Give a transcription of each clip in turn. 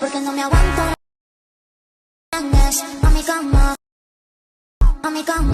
porque no me aguanto a mi cama, a mi cama.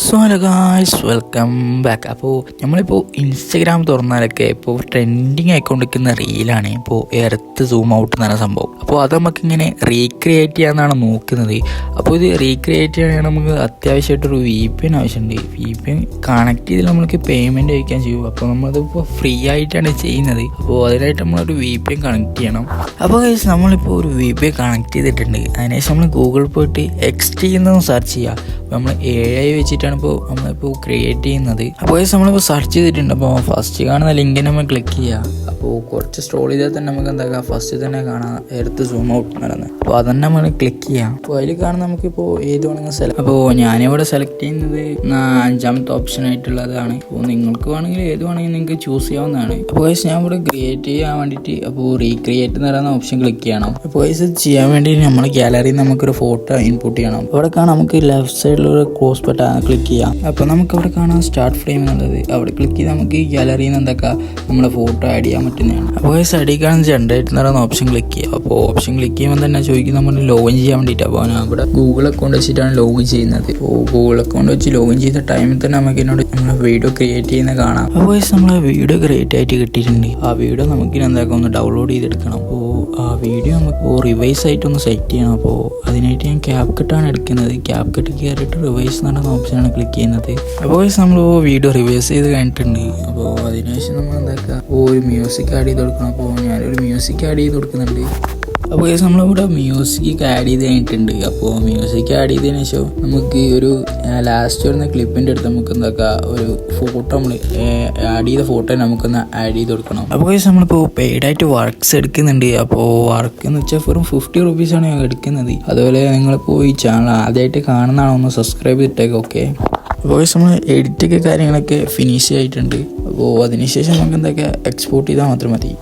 So hello guys, welcome back. അപ്പോൾ നമ്മളിപ്പോൾ Instagram തുറന്നാലൊക്കെ ഇപ്പോൾ trending ആയിക്കൊണ്ടിരിക്കുന്ന റീലാണ് ഇപ്പോൾ earth zoom out എന്ന് പറഞ്ഞ സംഭവം. അപ്പോൾ അത് നമുക്കിങ്ങനെ റീക്രിയേറ്റ് ചെയ്യാമെന്നാണ് നോക്കുന്നത്. അപ്പോൾ ഇത് റീക്രിയേറ്റ് ചെയ്യാൻ നമുക്ക് അത്യാവശ്യമായിട്ടൊരു VPN ആവശ്യമുണ്ട്. VPN കണക്ട് ചെയ്ത് നമ്മൾക്ക് പേയ്മെൻറ്റ് അയക്കാൻ ചെയ്യും. അപ്പോൾ നമ്മളതിപ്പോൾ ഫ്രീ ആയിട്ടാണ് ചെയ്യുന്നത്. അപ്പോൾ അതിനായിട്ട് നമ്മളൊരു VPN കണക്ട് ചെയ്യണം. അപ്പോൾ ഗൈസ്, നമ്മളിപ്പോൾ ഒരു VPN കണക്ട് ചെയ്തിട്ടുണ്ട്. അതിനുശേഷം നമ്മൾ ഗൂഗിൾ പോയിട്ട് XT എന്നൊന്ന് സെർച്ച് ചെയ്യുക. നമ്മൾ AI വെച്ചിട്ടാണ് നമ്മളിപ്പോൾ ക്രിയേറ്റ് ചെയ്യുന്നത്. അപ്പോൾ നമ്മളിപ്പോൾ സെർച്ച് ചെയ്തിട്ടുണ്ട്. അപ്പോൾ ഫസ്റ്റ് കാണുന്ന ലിങ്കിൽ നമ്മൾ ക്ലിക്ക് ചെയ്യുക. അപ്പോൾ കുറച്ച് സ്ക്രോൾ ചെയ്താൽ തന്നെ നമുക്ക് എന്താക്കാം, ഫസ്റ്റ് തന്നെ കാണാം എർത്ത് സൂം ഔട്ട് നടന്നത്. അപ്പോൾ അതന്നെ നമ്മൾ ക്ലിക്ക് ചെയ്യാം. അപ്പോൾ അതിൽ കാണുന്ന നമുക്കിപ്പോൾ ഏത് വേണമെങ്കിൽ സെലക്ട്. അപ്പോൾ ഞാനിവിടെ സെലക്ട് ചെയ്യുന്നത് 5ാമത്തെ ഓപ്ഷൻ ആയിട്ടുള്ളതാണ്. അപ്പോൾ നിങ്ങൾക്ക് വേണമെങ്കിൽ ഏത് വേണമെങ്കിൽ നിങ്ങൾക്ക് ചൂസ് ചെയ്യാവുന്നതാണ്. അപ്പോൾ ഞാൻ ഇവിടെ ക്രിയേറ്റ് ചെയ്യാൻ വേണ്ടിയിട്ട് അപ്പോൾ റീക്രിയേറ്റ് എന്ന് പറയുന്ന ഓപ്ഷൻ ക്ലിക്ക് ചെയ്യണം. അപ്പോൾ ഇത് ചെയ്യാൻ വേണ്ടി നമ്മുടെ ഗാലറിയിൽ നമുക്കൊരു ഫോട്ടോ ഇൻപുട്ട് ചെയ്യണം. അവിടെ കാണാം നമുക്ക് ലെഫ്റ്റ് സൈഡിലൊരു ക്രോസ് ബട്ടൺ ക്ലിക്ക് ചെയ്യാം. അപ്പോൾ നമുക്ക് അവിടെ കാണാം സ്റ്റാർട്ട് ഫ്രെയിം എന്നുള്ളത്. അവിടെ ക്ലിക്ക് ചെയ്ത് നമുക്ക് ഈ ഗാലറിയിൽ നിന്ന് എന്താക്കാം, നമ്മുടെ ഫോട്ടോ ആഡ് ചെയ്യാൻ പറ്റുന്നതാണ്. അപ്പോൾ അടി കാണുന്ന ജനറേറ്റ് എന്ന് പറയുന്ന ഓപ്ഷൻ ക്ലിക്ക് ചെയ്യുക. അപ്പോൾ ഓപ്ഷൻ ക്ലിക്ക് ചെയ്യുമ്പോൾ തന്നെ ചോദിക്കും നമ്മൾ ലോഗിൻ ചെയ്യാൻ വേണ്ടിയിട്ട്. അപ്പോൾ ഞാൻ ഇവിടെ ഗൂഗിൾ അക്കൗണ്ട് വെച്ചിട്ടാണ് ലോഗിൻ ചെയ്യുന്നത്. അപ്പോൾ ഗൂഗിൾ അക്കൗണ്ട് വെച്ച് ലോഗിൻ ചെയ്ത ടൈമിൽ തന്നെ നമുക്ക് എന്നോട് നമ്മളെ വീഡിയോ ക്രിയേറ്റ് ചെയ്യുന്ന കാണാം. അപ്പോൾ നമ്മളെ വീഡിയോ ക്രിയേറ്റ് ആയിട്ട് കിട്ടിയിട്ടുണ്ട്. ആ വീഡിയോ നമുക്ക് എന്താക്കാം, ഒന്ന് ഡൗൺലോഡ് ചെയ്തെടുക്കണം. അപ്പോൾ ആ വീഡിയോ നമുക്ക് റിവൈസ് ആയിട്ടൊന്ന് സെറ്റ് ചെയ്യണം. അപ്പോൾ അതിനായിട്ട് ഞാൻ CapCut എടുക്കുന്നത്. CapCut കയറിയിട്ട് റിവൈസ് എന്ന് പറയുന്ന ഓപ്ഷനാണ് ക്ലിക്ക് ചെയ്യുന്നത്. അപ്പോൾ നമ്മൾ വീഡിയോ റിവൈസ് ചെയ്ത് കഴിഞ്ഞിട്ടുണ്ട്. അപ്പോൾ അതിനുശേഷം നമ്മൾ എന്താക്കുക, ഒരു മ്യൂസിക് ആഡ് ചെയ്ത് കൊടുക്കണം. അപ്പോൾ ഞാനൊരു മ്യൂസിക് ആഡ് ചെയ്ത് കൊടുക്കുന്നുണ്ട്. അപ്പോൾ നമ്മളിവിടെ മ്യൂസിക് ആഡ് ചെയ്ത് കഴിഞ്ഞിട്ടുണ്ട്. അപ്പോൾ മ്യൂസിക് ആഡ് ചെയ്തതിന് ശേഷം നമുക്ക് ഒരു ലാസ്റ്റ് വരുന്ന ക്ലിപ്പിൻ്റെ അടുത്ത് നമുക്ക് എന്താക്കാം, ഒരു ഫോട്ടോ നമ്മൾ ആഡ് ചെയ്ത ഫോട്ടോ നമുക്കൊന്ന് ആഡ് ചെയ്ത് കൊടുക്കണം. അപ്പോൾ നമ്മളിപ്പോൾ പെയ്ഡായിട്ട് വർക്ക്സ് എടുക്കുന്നുണ്ട്. അപ്പോൾ വർക്ക് എന്ന് വെച്ചാൽ വെറും 50 റുപ്പീസാണ് ഞാൻ എടുക്കുന്നത്. അതുപോലെ നിങ്ങളിപ്പോൾ ഈ ചാനൽ ആദ്യമായിട്ട് കാണുന്നതാണോ ഒന്ന് സബ്സ്ക്രൈബ് ചെയ്തിട്ടേക്ക്. ഓക്കെ, അപ്പോൾ നമ്മൾ എഡിറ്റൊക്കെ കാര്യങ്ങളൊക്കെ ഫിനിഷ് ആയിട്ടുണ്ട്. അപ്പോൾ അതിനുശേഷം നമുക്ക് എന്തൊക്കെ എക്സ്പോർട്ട് ചെയ്താൽ മാത്രം മതി.